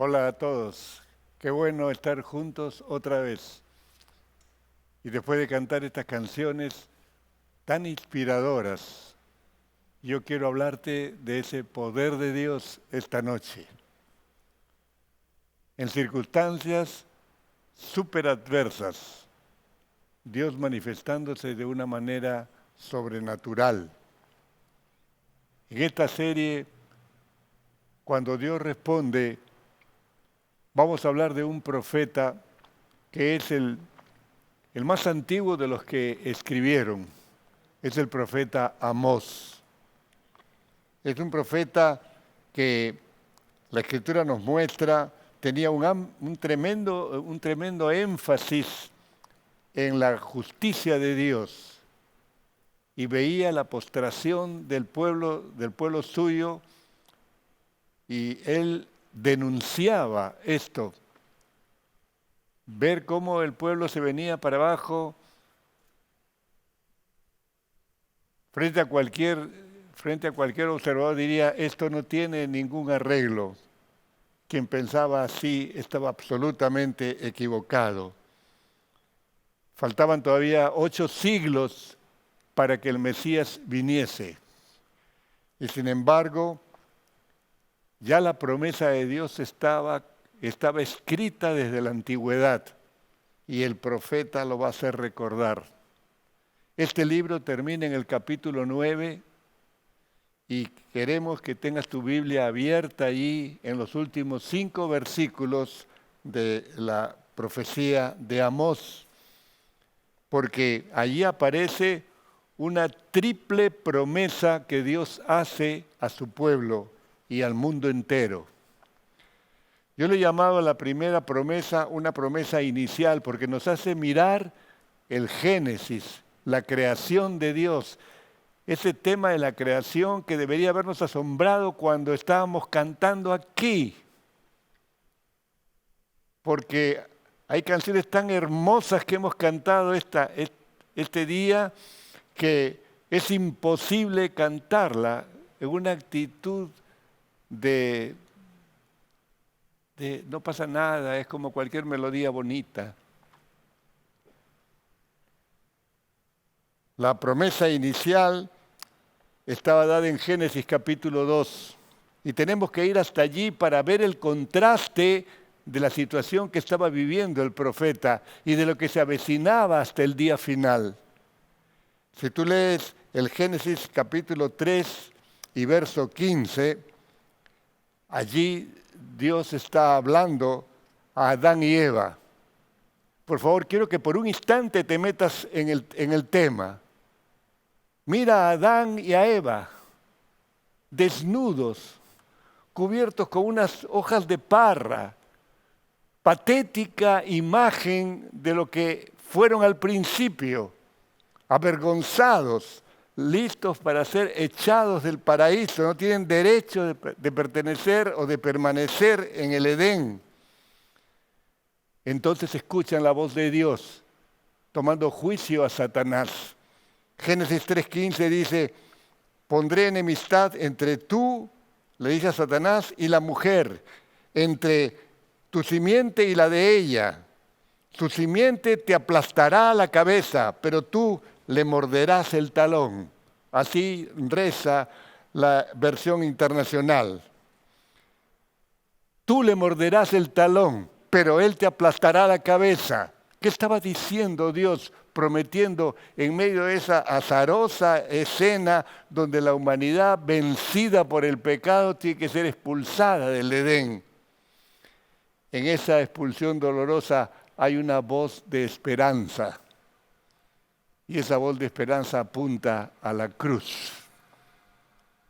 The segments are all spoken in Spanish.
Hola a todos, qué bueno estar juntos otra vez. Y después de cantar estas canciones tan inspiradoras, yo quiero hablarte de ese poder de Dios esta noche. En circunstancias súper adversas, Dios manifestándose de una manera sobrenatural. En esta serie, cuando Dios responde, vamos a hablar de un profeta que es el más antiguo de los que escribieron. Es el profeta Amós. Es un profeta que la Escritura nos muestra tenía un tremendo énfasis en la justicia de Dios y veía la postración del pueblo suyo, y él denunciaba esto, ver cómo el pueblo se venía para abajo frente a cualquier observador diría, esto no tiene ningún arreglo. Quien pensaba así estaba absolutamente equivocado. Faltaban todavía 8 siglos para que el Mesías viniese. Y sin embargo, ya la promesa de Dios estaba escrita desde la antigüedad, y el profeta lo va a hacer recordar. Este libro termina en el capítulo 9 y queremos que tengas tu Biblia abierta allí en los últimos 5 versículos de la profecía de Amós, porque allí aparece una triple promesa que Dios hace a su pueblo y al mundo entero. Yo le he llamado a la primera promesa una promesa inicial porque nos hace mirar el Génesis, la creación de Dios. Ese tema de la creación que debería habernos asombrado cuando estábamos cantando aquí. Porque hay canciones tan hermosas que hemos cantado este día que es imposible cantarla en una actitud de no pasa nada, es como cualquier melodía bonita. La promesa inicial estaba dada en Génesis capítulo 2 y tenemos que ir hasta allí para ver el contraste de la situación que estaba viviendo el profeta y de lo que se avecinaba hasta el día final. Si tú lees el Génesis capítulo 3 y verso 15, allí Dios está hablando a Adán y Eva. Por favor, quiero que por un instante te metas en el tema. Mira a Adán y a Eva, desnudos, cubiertos con unas hojas de parra, patética imagen de lo que fueron al principio, avergonzados, listos para ser echados del paraíso, no tienen derecho de pertenecer o de permanecer en el Edén. Entonces escuchan la voz de Dios, tomando juicio a Satanás. Génesis 3:15 dice, pondré enemistad entre tú, le dice a Satanás, y la mujer, entre tu simiente y la de ella. Su simiente te aplastará la cabeza, pero tú le morderás el talón. Así reza la versión internacional. Tú le morderás el talón, pero él te aplastará la cabeza. ¿Qué estaba diciendo Dios, prometiendo en medio de esa azarosa escena donde la humanidad vencida por el pecado tiene que ser expulsada del Edén? En esa expulsión dolorosa hay una voz de esperanza. Y esa voz de esperanza apunta a la cruz.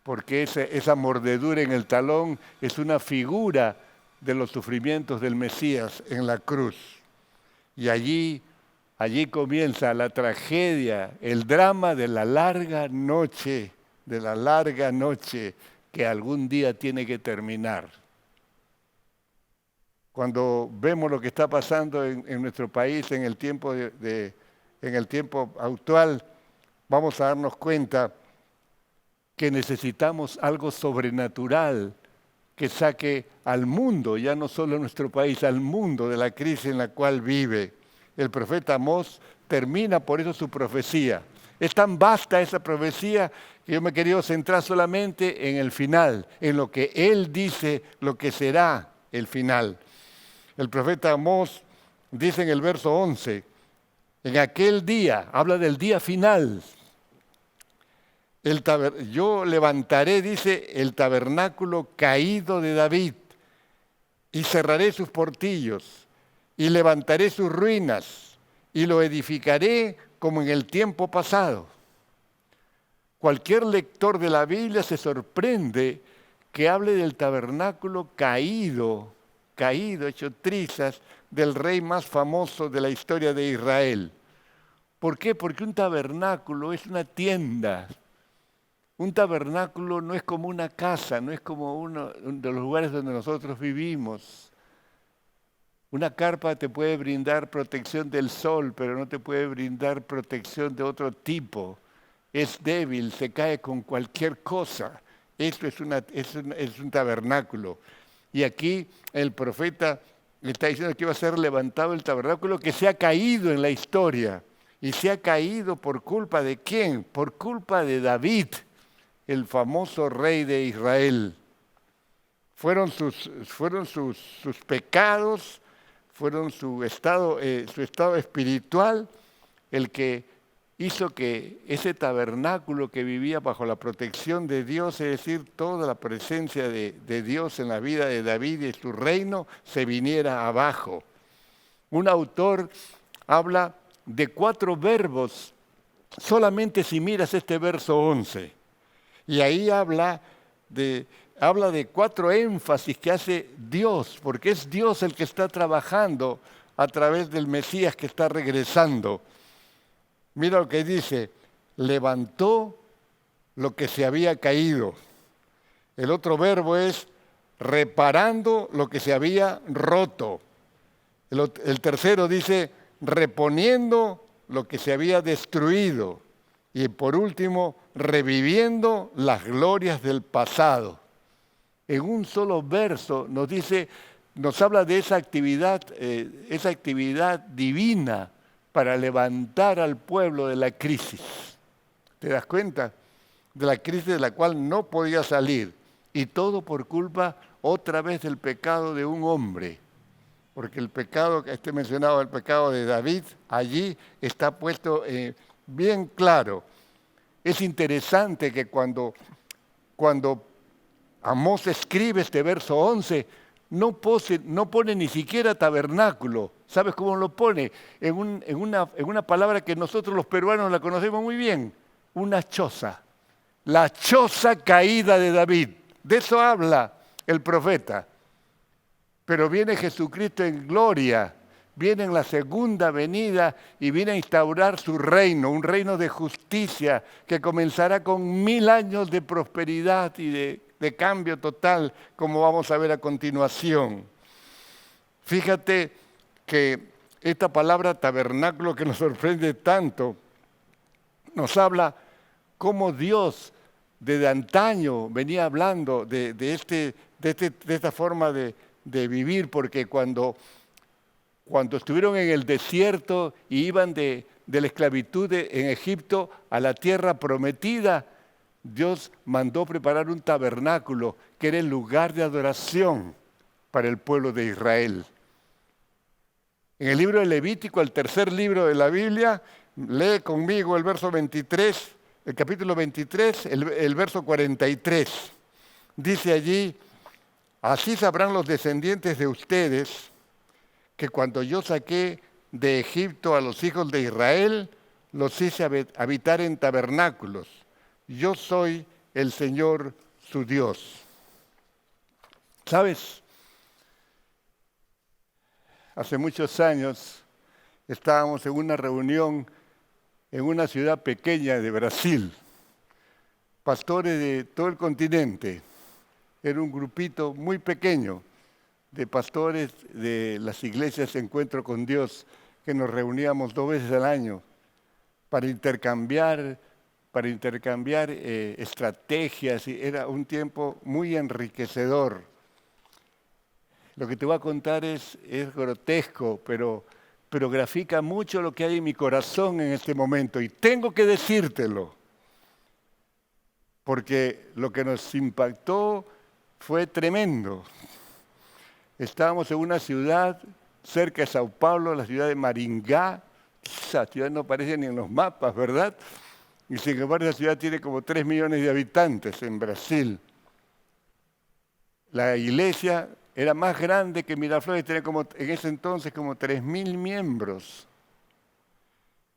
Porque esa mordedura en el talón es una figura de los sufrimientos del Mesías en la cruz. Y allí comienza la tragedia, el drama de la larga noche que algún día tiene que terminar. Cuando vemos lo que está pasando en nuestro país en el tiempo en el tiempo actual, vamos a darnos cuenta que necesitamos algo sobrenatural que saque al mundo, ya no solo a nuestro país, al mundo de la crisis en la cual vive. El profeta Amós termina por eso su profecía. Es tan vasta esa profecía que yo me he querido centrar solamente en el final, en lo que él dice, lo que será el final. El profeta Amós dice en el verso 11, en aquel día, habla del día final, yo levantaré, dice, el tabernáculo caído de David y cerraré sus portillos y levantaré sus ruinas y lo edificaré como en el tiempo pasado. Cualquier lector de la Biblia se sorprende que hable del tabernáculo caído, hecho trizas, del rey más famoso de la historia de Israel. ¿Por qué? Porque un tabernáculo es una tienda. Un tabernáculo no es como una casa, no es como uno de los lugares donde nosotros vivimos. Una carpa te puede brindar protección del sol, pero no te puede brindar protección de otro tipo. Es débil, se cae con cualquier cosa. Esto es un tabernáculo. Y aquí el profeta está diciendo que iba a ser levantado el tabernáculo que se ha caído en la historia. ¿Y se ha caído por culpa de quién? Por culpa de David, el famoso rey de Israel. Fueron sus pecados, fueron su estado espiritual el que hizo que ese tabernáculo que vivía bajo la protección de Dios, es decir, toda la presencia de Dios en la vida de David y su reino, se viniera abajo. Un autor habla de 4 verbos, solamente si miras este verso 11. Y ahí habla de 4 énfasis que hace Dios, porque es Dios el que está trabajando a través del Mesías que está regresando. Mira lo que dice, levantó lo que se había caído. El otro verbo es reparando lo que se había roto. El tercero dice reponiendo lo que se había destruido. Y por último, reviviendo las glorias del pasado. En un solo verso nos habla de esa actividad divina para levantar al pueblo de la crisis. ¿Te das cuenta? De la crisis de la cual no podía salir. Y todo por culpa otra vez del pecado de un hombre. Porque el pecado que esté mencionado, el pecado de David, allí está puesto bien claro. Es interesante que cuando Amós escribe este verso 11, no pone ni siquiera tabernáculo. ¿Sabes cómo lo pone? En una palabra que nosotros los peruanos la conocemos muy bien, una choza. La choza caída de David. De eso habla el profeta. Pero viene Jesucristo en gloria, viene en la segunda venida y viene a instaurar su reino, un reino de justicia que comenzará con 1000 años de prosperidad y de cambio total, como vamos a ver a continuación. Fíjate que esta palabra tabernáculo que nos sorprende tanto, nos habla cómo Dios desde antaño venía hablando de esta forma de vivir, porque cuando estuvieron en el desierto y iban de la esclavitud en Egipto a la tierra prometida, Dios mandó preparar un tabernáculo que era el lugar de adoración para el pueblo de Israel. En el libro de Levítico, el tercer libro de la Biblia, lee conmigo el verso 23, el capítulo 23, el verso 43. Dice allí, así sabrán los descendientes de ustedes que cuando yo saqué de Egipto a los hijos de Israel, los hice habitar en tabernáculos. Yo soy el Señor su Dios. ¿Sabes? Hace muchos años estábamos en una reunión en una ciudad pequeña de Brasil, pastores de todo el continente. Era un grupito muy pequeño de pastores de las iglesias Encuentro con Dios que nos reuníamos 2 veces al año para intercambiar estrategias, y era un tiempo muy enriquecedor. Lo que te voy a contar es grotesco, pero grafica mucho lo que hay en mi corazón en este momento. Y tengo que decírtelo, porque lo que nos impactó fue tremendo. Estábamos en una ciudad cerca de Sao Paulo, la ciudad de Maringá. Esa ciudad no aparece ni en los mapas, ¿verdad? Y sin embargo, esa ciudad tiene como 3 millones de habitantes en Brasil. La iglesia era más grande que Miraflores, tenía en ese entonces como 3.000 miembros.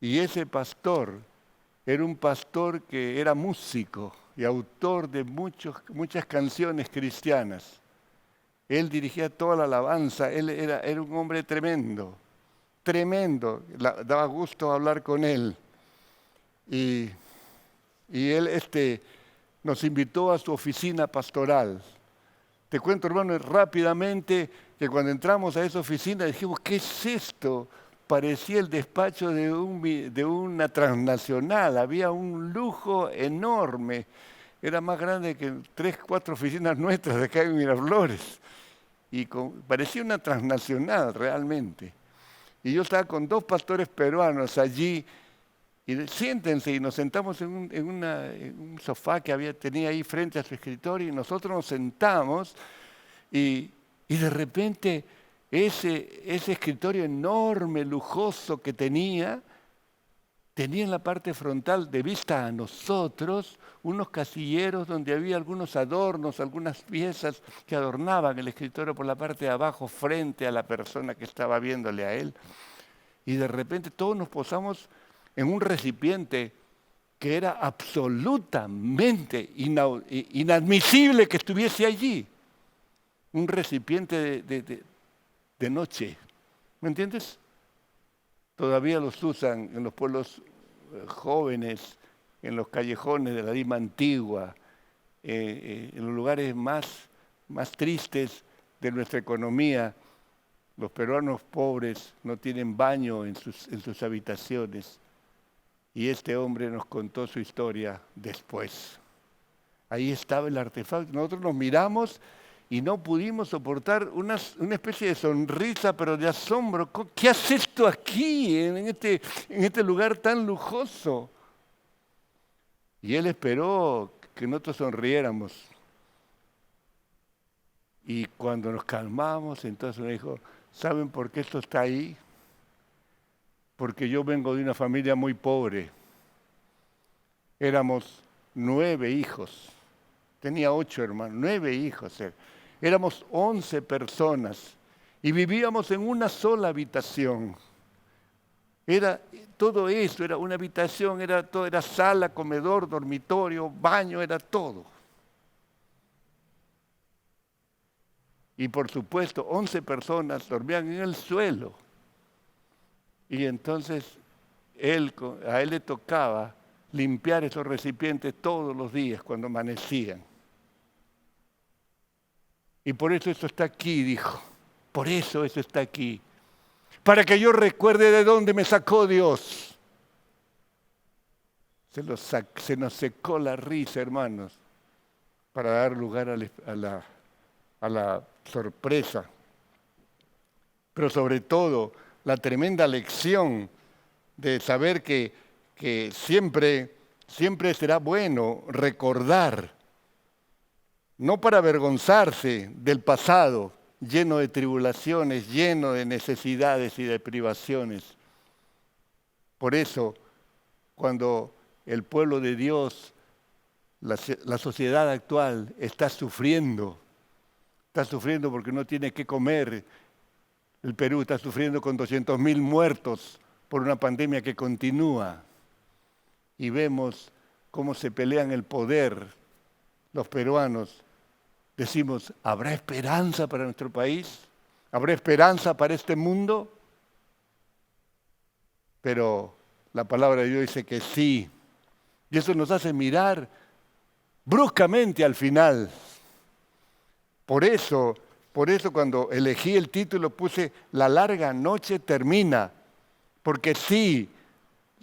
Y ese pastor era un pastor que era músico y autor de muchas canciones cristianas. Él dirigía toda la alabanza, él era un hombre tremendo, tremendo. Daba gusto hablar con él. Y él nos invitó a su oficina pastoral. Te cuento, hermano, rápidamente que cuando entramos a esa oficina dijimos, ¿qué es esto? Parecía el despacho de una transnacional, había un lujo enorme. Era más grande que 3, 4 oficinas nuestras de acá en Miraflores. Y parecía una transnacional realmente. Y yo estaba con 2 pastores peruanos allí. Y siéntense, y nos sentamos en un sofá que tenía ahí frente a su escritorio, y nosotros nos sentamos, y de repente ese escritorio enorme, lujoso que tenía en la parte frontal, de vista a nosotros, unos casilleros donde había algunos adornos, algunas piezas que adornaban el escritorio por la parte de abajo, frente a la persona que estaba viéndole a él. Y de repente todos nos posamos en un recipiente que era absolutamente inadmisible que estuviese allí. Un recipiente de noche. ¿Me entiendes? Todavía los usan en los pueblos jóvenes, en los callejones de la Lima antigua, en los lugares más tristes de nuestra economía. Los peruanos pobres no tienen baño en sus habitaciones. Y este hombre nos contó su historia después. Ahí estaba el artefacto. Nosotros nos miramos y no pudimos soportar una especie de sonrisa, pero de asombro. ¿Qué hace esto aquí, en este lugar tan lujoso? Y él esperó que nosotros sonriéramos. Y cuando nos calmamos, entonces nos dijo, ¿saben por qué esto está ahí? Porque yo vengo de una familia muy pobre. Éramos 9 hijos. Tenía 8 hermanos, 9 hijos. Éramos 11 personas y vivíamos en una sola habitación. Todo eso, era una habitación, era sala, comedor, dormitorio, baño, era todo. Y por supuesto, 11 personas dormían en el suelo. Y entonces a él le tocaba limpiar esos recipientes todos los días cuando amanecían. Y por eso eso está aquí, dijo. Por eso eso está aquí. Para que yo recuerde de dónde me sacó Dios. Se nos secó la risa, hermanos, para dar lugar a la sorpresa. Pero sobre todo, la tremenda lección de saber que siempre será bueno recordar, no para avergonzarse del pasado, lleno de tribulaciones, lleno de necesidades y de privaciones. Por eso, cuando el pueblo de Dios, la sociedad actual, está sufriendo porque no tiene qué comer. El Perú está sufriendo con 200.000 muertos por una pandemia que continúa. Y vemos cómo se pelean el poder los peruanos. Decimos, ¿habrá esperanza para nuestro país? ¿Habrá esperanza para este mundo? Pero la palabra de Dios dice que sí. Y eso nos hace mirar bruscamente al final. Por eso cuando elegí el título puse La larga noche termina. Porque sí,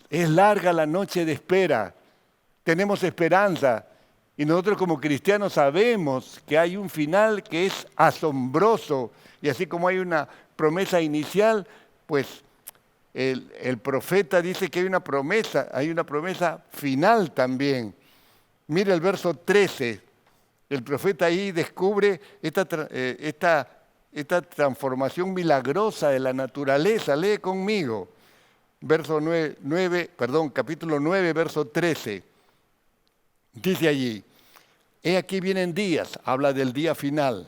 es larga la noche de espera. Tenemos esperanza. Y nosotros como cristianos sabemos que hay un final que es asombroso. Y así como hay una promesa inicial, pues el profeta dice que hay una promesa final también. Mira el verso 13. El profeta ahí descubre esta transformación milagrosa de la naturaleza. Lee conmigo. Capítulo 9, verso 13. Dice allí, he aquí vienen días, habla del día final.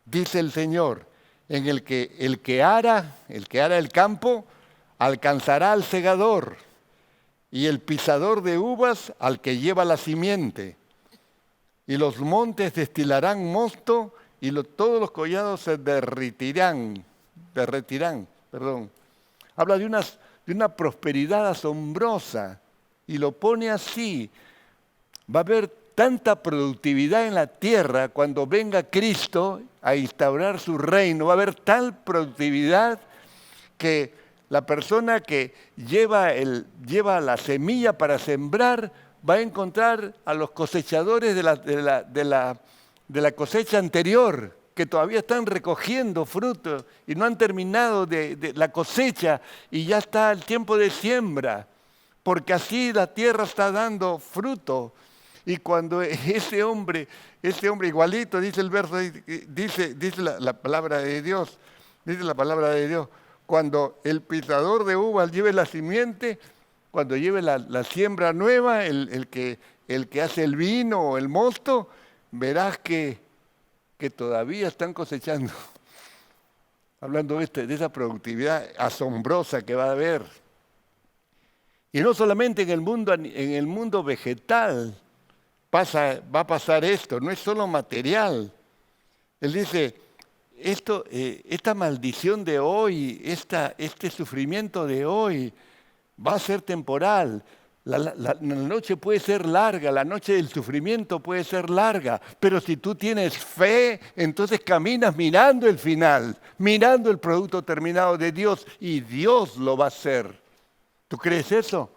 Dice el Señor, en el que ara el campo, alcanzará al segador, y el pisador de uvas al que lleva la simiente. Y los montes destilarán mosto, y todos los collados se derretirán. Habla de una prosperidad asombrosa, y lo pone así. Va a haber tanta productividad en la tierra cuando venga Cristo a instaurar su reino. Va a haber tal productividad que la persona que lleva la semilla para sembrar va a encontrar a los cosechadores de la cosecha anterior, que todavía están recogiendo frutos y no han terminado de la cosecha y ya está el tiempo de siembra, porque así la tierra está dando fruto. Y cuando ese hombre igualito, dice el verso, dice la palabra de Dios, cuando el pisador de uvas lleve la simiente, cuando lleve la siembra nueva, el que hace el vino o el mosto, verás que todavía están cosechando. Hablando de esa productividad asombrosa que va a haber. Y no solamente en el mundo vegetal va a pasar esto, no es solo material. Él dice, esta maldición de hoy, este sufrimiento de hoy va a ser temporal. La noche puede ser larga, la noche del sufrimiento puede ser larga, pero si tú tienes fe, entonces caminas mirando el final, mirando el producto terminado de Dios, y Dios lo va a hacer. ¿Tú crees eso?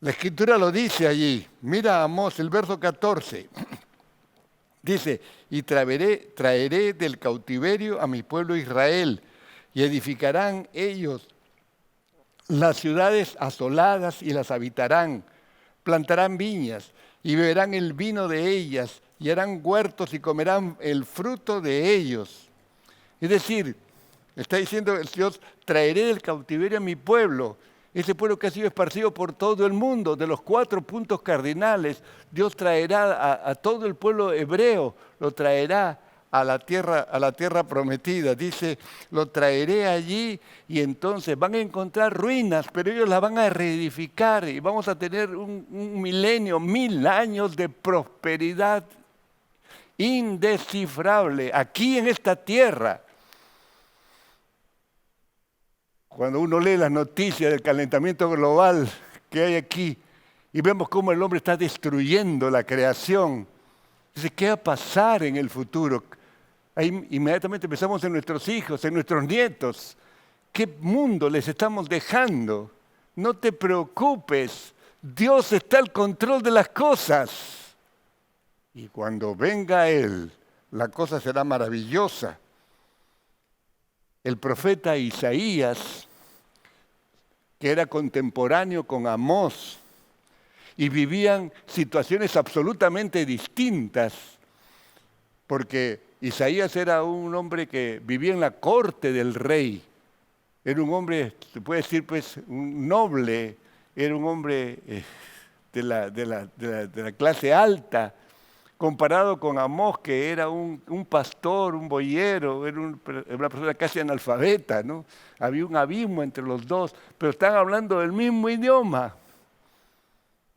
La Escritura lo dice allí. Mira Amós, el verso 14. Dice, y traeré del cautiverio a mi pueblo Israel, y edificarán ellos las ciudades asoladas y las habitarán, plantarán viñas y beberán el vino de ellas, y harán huertos y comerán el fruto de ellos. Es decir, está diciendo el Dios, traeré del cautiverio a mi pueblo. Ese pueblo que ha sido esparcido por todo el mundo, de los 4 puntos cardinales, Dios traerá a todo el pueblo hebreo, lo traerá a la tierra prometida. Dice, lo traeré allí y entonces van a encontrar ruinas, pero ellos las van a reedificar y vamos a tener un milenio, 1000 años de prosperidad indescifrable aquí en esta tierra. Cuando uno lee las noticias del calentamiento global que hay aquí y vemos cómo el hombre está destruyendo la creación, dice, ¿qué va a pasar en el futuro? Ahí inmediatamente pensamos en nuestros hijos, en nuestros nietos. ¿Qué mundo les estamos dejando? No te preocupes, Dios está al control de las cosas. Y cuando venga Él, la cosa será maravillosa. El profeta Isaías, que era contemporáneo con Amós, y vivían situaciones absolutamente distintas, porque Isaías era un hombre que vivía en la corte del rey, era un hombre, se puede decir, pues, un noble, era un hombre de la clase alta, comparado con Amós, que era un pastor, un boyero, era una persona casi analfabeta, ¿no? Había un abismo entre los dos, pero están hablando del mismo idioma.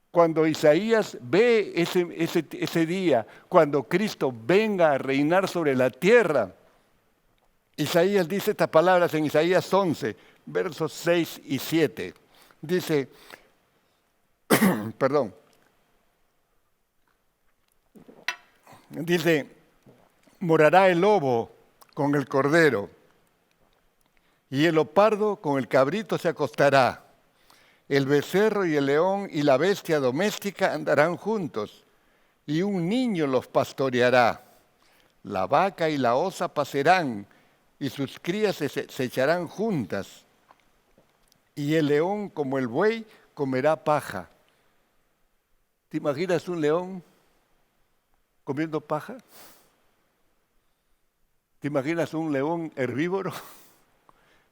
Cuando Isaías ve ese día, cuando Cristo venga a reinar sobre la tierra, Isaías dice estas palabras en Isaías 11, versos 6 y 7. Dice, dice, morará el lobo con el cordero, y el leopardo con el cabrito se acostará. El becerro y el león y la bestia doméstica andarán juntos, y un niño los pastoreará. La vaca y la osa pasarán, y sus crías se echarán juntas. Y el león, como el buey, comerá paja. ¿Te imaginas un león comiendo paja? ¿Te imaginas un león herbívoro?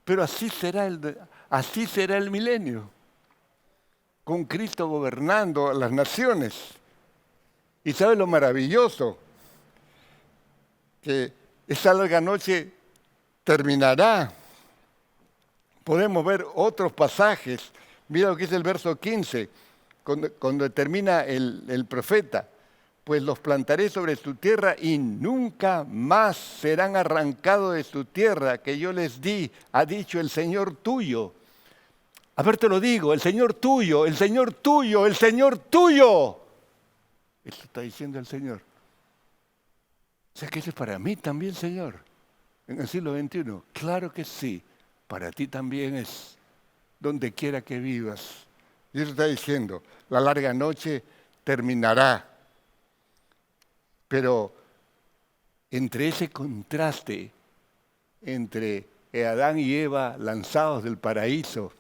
Pero así será el milenio, con Cristo gobernando a las naciones. ¿Y sabe lo maravilloso? Que esa larga noche terminará. Podemos ver otros pasajes. Mira lo que dice el verso 15, cuando termina el profeta. Pues los plantaré sobre su tierra y nunca más serán arrancados de su tierra que yo les di, ha dicho el Señor tuyo. A ver, te lo digo, el Señor tuyo, el Señor tuyo, el Señor tuyo. Eso está diciendo el Señor. O sea que ese es para mí también, Señor, en el siglo XXI. Claro que sí, para ti también es, donde quiera que vivas. Y eso está diciendo, la larga noche terminará. Pero entre ese contraste, entre Adán y Eva lanzados del paraíso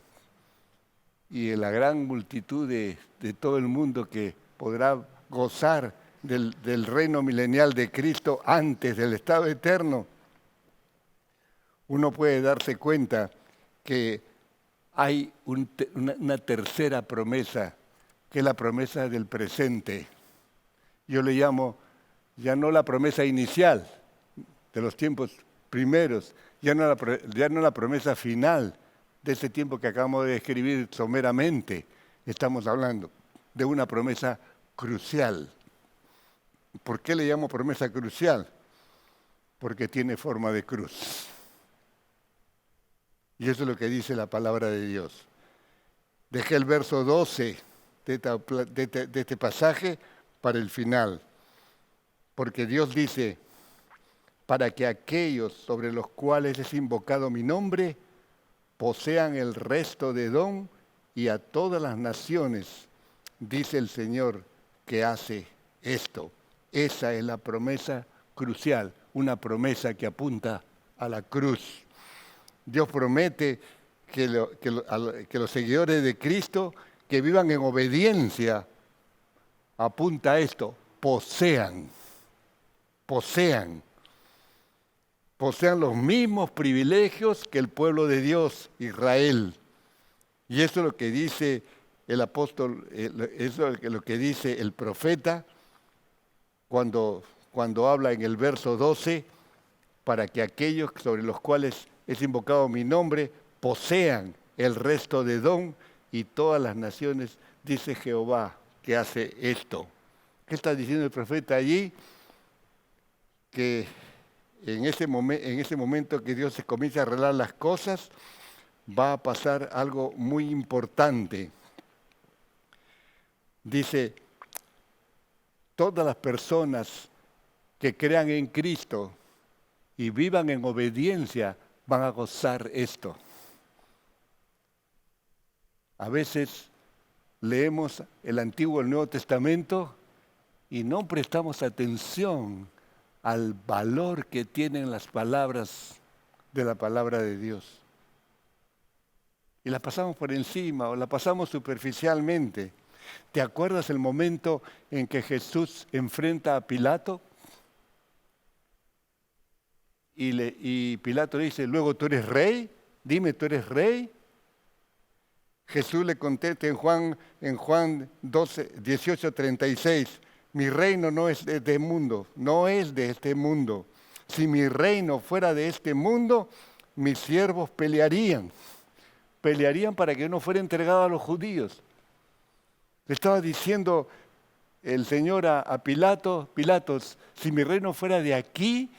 y la gran multitud de todo el mundo que podrá gozar del reino milenial de Cristo antes del estado eterno, uno puede darse cuenta que hay una tercera promesa, que es la promesa del presente. Yo le llamo ya no la promesa inicial de los tiempos primeros, ya no la promesa final de ese tiempo que acabamos de describir someramente. Estamos hablando de una promesa crucial. ¿Por qué le llamo promesa crucial? Porque tiene forma de cruz. Y eso es lo que dice la palabra de Dios. Dejé el verso 12 de este pasaje para el final. Porque Dios dice, para que aquellos sobre los cuales es invocado mi nombre, posean el resto de Edom y a todas las naciones, dice el Señor que hace esto. Esa es la promesa crucial, una promesa que apunta a la cruz. Dios promete que los seguidores de Cristo que vivan en obediencia, apunta a esto, posean los mismos privilegios que el pueblo de Dios, Israel. Y eso es lo que dice el apóstol, eso es lo que dice el profeta cuando habla en el verso 12, para que aquellos sobre los cuales es invocado mi nombre posean el resto de Edom y todas las naciones, dice Jehová, que hace esto. ¿Qué está diciendo el profeta allí? Que en ese momento que Dios se comienza a arreglar las cosas, va a pasar algo muy importante. Dice, todas las personas que crean en Cristo y vivan en obediencia van a gozar esto. A veces leemos el Antiguo y el Nuevo Testamento y no prestamos atención al valor que tienen las palabras de la palabra de Dios. Y la pasamos por encima o la pasamos superficialmente. ¿Te acuerdas el momento en que Jesús enfrenta a Pilato? Y Pilato le dice, luego tú eres rey, dime, ¿tú eres rey? Jesús le contesta en Juan 12, 18:36, mi reino no es de este mundo, no es de este mundo. Si mi reino fuera de este mundo, mis siervos pelearían para que no fuera entregado a los judíos. Le estaba diciendo el Señor a Pilato, Pilatos, si mi reino fuera de aquí,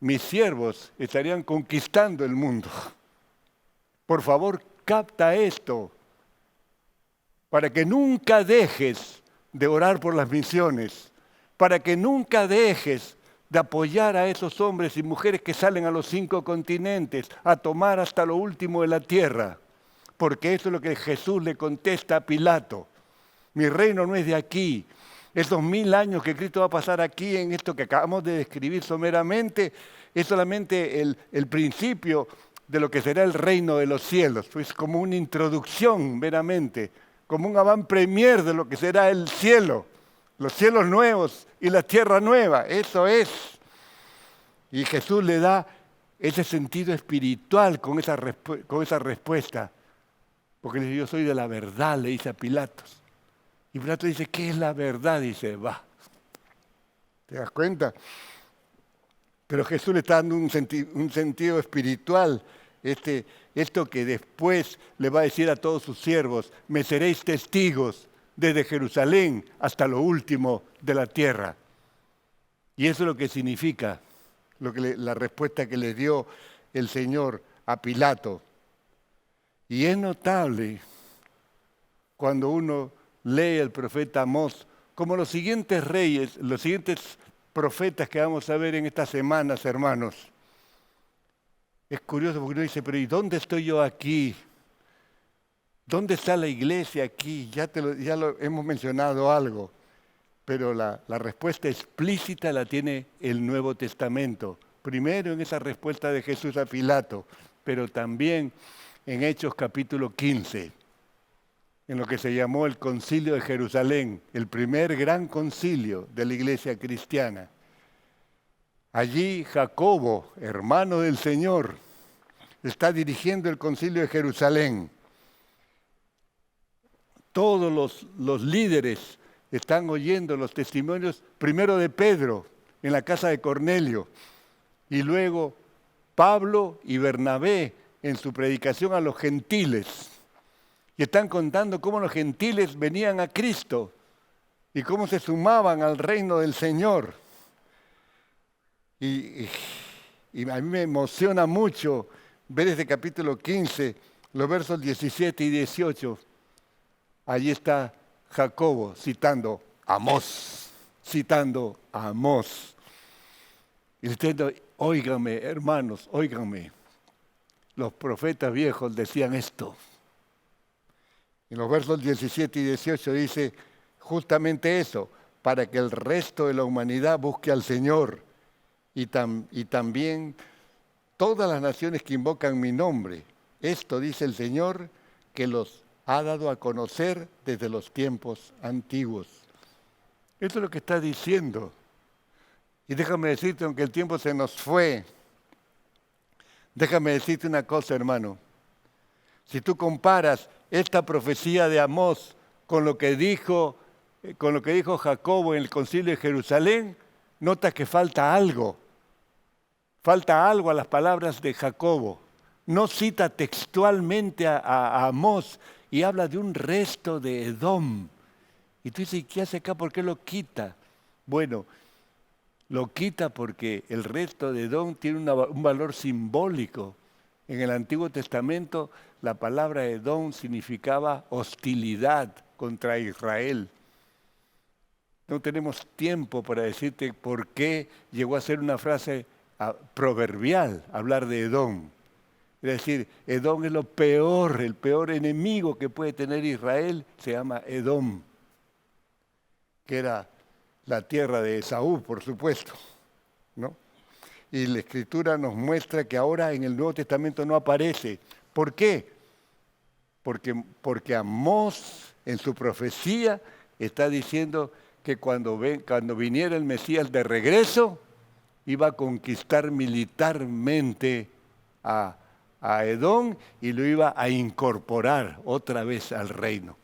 mis siervos estarían conquistando el mundo. Por favor, capta esto, para que nunca dejes de orar por las misiones, para que nunca dejes de apoyar a esos hombres y mujeres que salen a los 5 continentes a tomar hasta lo último de la tierra, porque eso es lo que Jesús le contesta a Pilato. Mi reino no es de aquí. Esos 1000 años que Cristo va a pasar aquí en esto que acabamos de describir someramente, es solamente el principio de lo que será el reino de los cielos. Es como una introducción meramente, como un avant-premier de lo que será el cielo, los cielos nuevos y la tierra nueva. Eso es. Y Jesús le da ese sentido espiritual con esa respuesta. Porque le dice, yo soy de la verdad, le dice a Pilatos. Y Pilatos dice, ¿qué es la verdad? Dice, va. ¿Te das cuenta? Pero Jesús le está dando un sentido espiritual. Esto que después le va a decir a todos sus siervos, me seréis testigos desde Jerusalén hasta lo último de la tierra. Y eso es lo que significa la respuesta que le dio el Señor a Pilato. Y es notable cuando uno lee el profeta Amós, como los siguientes reyes, los siguientes profetas que vamos a ver en estas semanas, hermanos. Es curioso porque uno dice, pero ¿y dónde estoy yo aquí? ¿Dónde está la iglesia aquí? Ya lo hemos mencionado algo, pero la respuesta explícita la tiene el Nuevo Testamento. Primero en esa respuesta de Jesús a Pilato, pero también en Hechos capítulo 15, en lo que se llamó el Concilio de Jerusalén, el primer gran concilio de la iglesia cristiana. Allí Jacobo, hermano del Señor, está dirigiendo el Concilio de Jerusalén. Todos los líderes están oyendo los testimonios, primero de Pedro, en la casa de Cornelio, y luego Pablo y Bernabé en su predicación a los gentiles. Y están contando cómo los gentiles venían a Cristo y cómo se sumaban al reino del Señor. Y a mí me emociona mucho ver este capítulo 15, los versos 17 y 18. Allí está Jacobo citando a Amós, Y diciendo, óiganme, hermanos, óiganme. Los profetas viejos decían esto. En los versos 17 y 18 dice justamente eso, para que el resto de la humanidad busque al Señor y también todas las naciones que invocan mi nombre. Esto dice el Señor que los ha dado a conocer desde los tiempos antiguos. Eso es lo que está diciendo. Y déjame decirte, aunque el tiempo se nos fue, déjame decirte una cosa, hermano. Si tú comparas esta profecía de Amós con lo que dijo Jacobo en el Concilio de Jerusalén, notas que falta algo. Falta algo a las palabras de Jacobo. No cita textualmente a Amós y habla de un resto de Edom. Y tú dices, ¿qué hace acá? ¿Por qué lo quita? Bueno, lo quita porque el resto de Edom tiene un valor simbólico. En el Antiguo Testamento la palabra Edom significaba hostilidad contra Israel. No tenemos tiempo para decirte por qué llegó a ser una frase proverbial hablar de Edom. Es decir, Edom es lo peor, el peor enemigo que puede tener Israel se llama Edom, que era la tierra de Esaú, por supuesto, ¿no? Y la Escritura nos muestra que ahora en el Nuevo Testamento no aparece. ¿Por qué? Porque Amós en su profecía está diciendo que cuando viniera el Mesías de regreso, iba a conquistar militarmente a Edom y lo iba a incorporar otra vez al reino.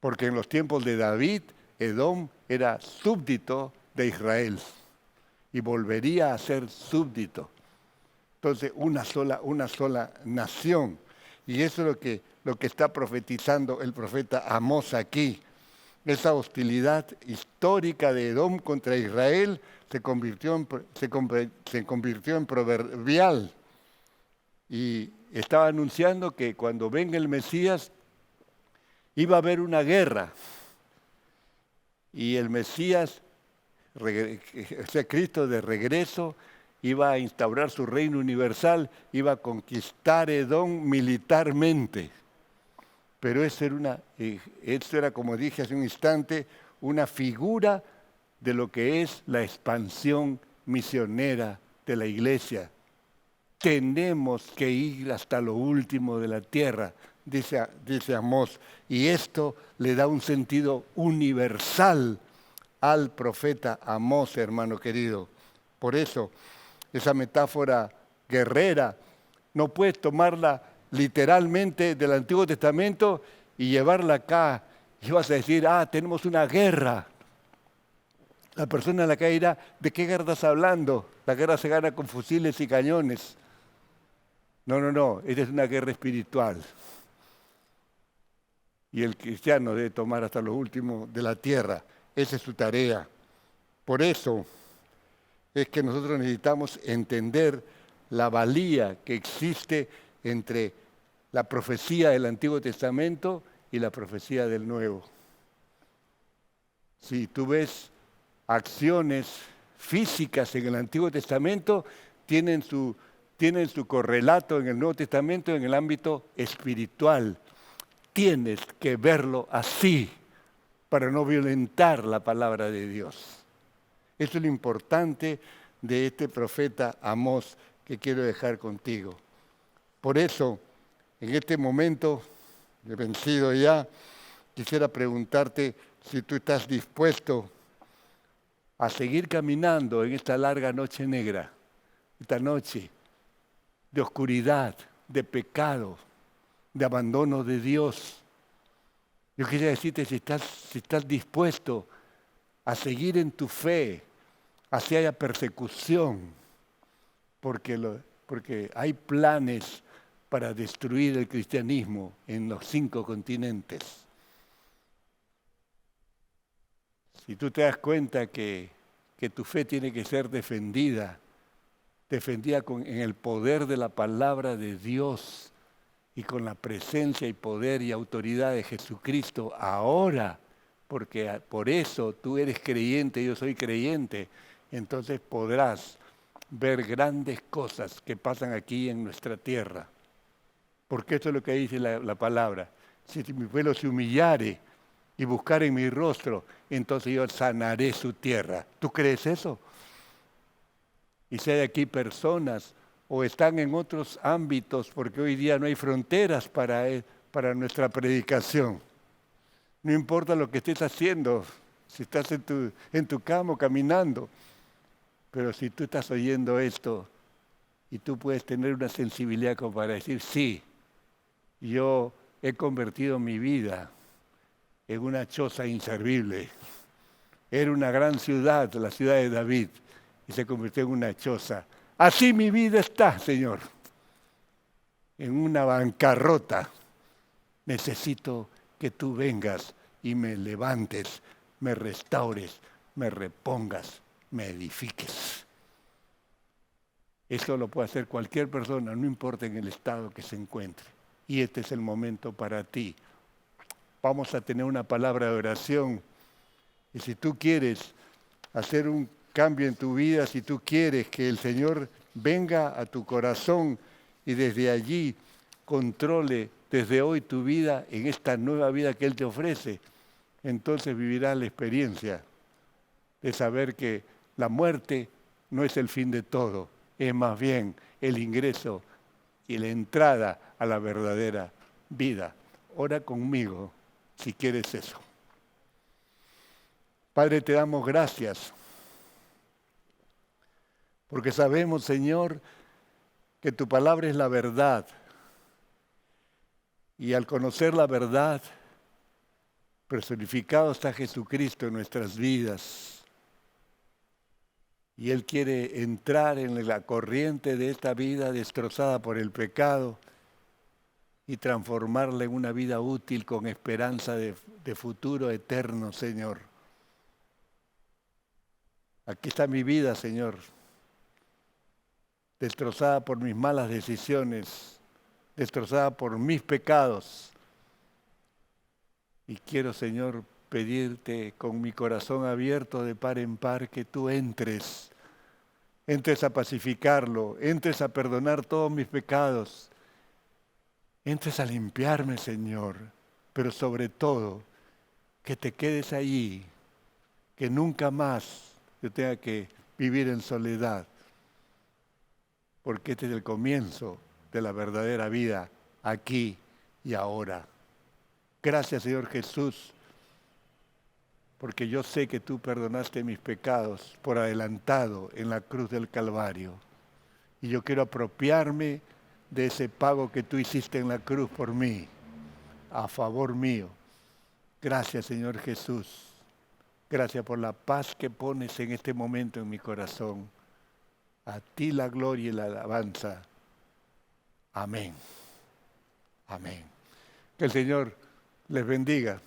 Porque en los tiempos de David, Edom era súbdito de Israel y volvería a ser súbdito. Entonces, una sola nación. Y eso es lo que está profetizando el profeta Amós aquí. Esa hostilidad histórica de Edom contra Israel se convirtió en proverbial. Y estaba anunciando que cuando venga el Mesías iba a haber una guerra. Y el Mesías, o sea, Cristo de regreso, iba a instaurar su reino universal, iba a conquistar Edom militarmente. Pero eso era, como dije hace un instante, una figura de lo que es la expansión misionera de la iglesia. Tenemos que ir hasta lo último de la tierra, dice Amós, y esto le da un sentido universal al profeta Amós, hermano querido. Por eso, esa metáfora guerrera, no puedes tomarla literalmente del Antiguo Testamento y llevarla acá. Y vas a decir, tenemos una guerra. La persona en la calle dirá, ¿de qué guerra estás hablando? La guerra se gana con fusiles y cañones. No, esta es una guerra espiritual. Y el cristiano debe tomar hasta lo último de la tierra. Esa es su tarea. Por eso es que nosotros necesitamos entender la valía que existe entre la profecía del Antiguo Testamento y la profecía del Nuevo. Si tú ves acciones físicas en el Antiguo Testamento, tienen su correlato en el Nuevo Testamento en el ámbito espiritual. Tienes que verlo así para no violentar la palabra de Dios. Eso es lo importante de este profeta Amós que quiero dejar contigo. Por eso, en este momento, de vencido ya, quisiera preguntarte si tú estás dispuesto a seguir caminando en esta larga noche negra, esta noche de oscuridad, de pecado, de abandono de Dios. Yo quería decirte si estás dispuesto a seguir en tu fe, así haya persecución, porque hay planes para destruir el cristianismo en los 5 continentes. Si tú te das cuenta que tu fe tiene que ser defendida en el poder de la palabra de Dios y con la presencia y poder y autoridad de Jesucristo ahora, porque por eso tú eres creyente, yo soy creyente, entonces podrás ver grandes cosas que pasan aquí en nuestra tierra. Porque esto es lo que dice la palabra. Si mi pueblo se humillare y buscare mi rostro, entonces yo sanaré su tierra. ¿Tú crees eso? Y si hay aquí personas o están en otros ámbitos, porque hoy día no hay fronteras para nuestra predicación. No importa lo que estés haciendo, si estás en tu cama caminando, pero si tú estás oyendo esto y tú puedes tener una sensibilidad como para decir, sí, yo he convertido mi vida en una choza inservible. Era una gran ciudad, la ciudad de David, y se convirtió en una choza. Así mi vida está, Señor, en una bancarrota. Necesito que tú vengas y me levantes, me restaures, me repongas, me edifiques. Eso lo puede hacer cualquier persona, no importa en el estado que se encuentre. Y este es el momento para ti. Vamos a tener una palabra de oración. Y si tú quieres hacer un cambio en tu vida, si tú quieres que el Señor venga a tu corazón y desde allí controle desde hoy tu vida en esta nueva vida que Él te ofrece, entonces vivirás la experiencia de saber que la muerte no es el fin de todo, es más bien el ingreso y la entrada a la verdadera vida. Ora conmigo si quieres eso. Padre, te damos gracias, porque sabemos, Señor, que tu palabra es la verdad. Y al conocer la verdad, personificado está Jesucristo en nuestras vidas. Y Él quiere entrar en la corriente de esta vida destrozada por el pecado y transformarla en una vida útil con esperanza de futuro eterno, Señor. Aquí está mi vida, Señor, destrozada por mis malas decisiones, destrozada por mis pecados. Y quiero, Señor, pedirte con mi corazón abierto de par en par que tú entres entres a pacificarlo, entres a perdonar todos mis pecados, entres a limpiarme, Señor, pero sobre todo, que te quedes allí, que nunca más yo tenga que vivir en soledad, porque este es el comienzo de la verdadera vida, aquí y ahora. Gracias, Señor Jesús, porque yo sé que tú perdonaste mis pecados por adelantado en la cruz del Calvario. Y yo quiero apropiarme de ese pago que tú hiciste en la cruz por mí, a favor mío. Gracias, Señor Jesús. Gracias por la paz que pones en este momento en mi corazón. A ti la gloria y la alabanza. Amén. Amén. Que el Señor les bendiga.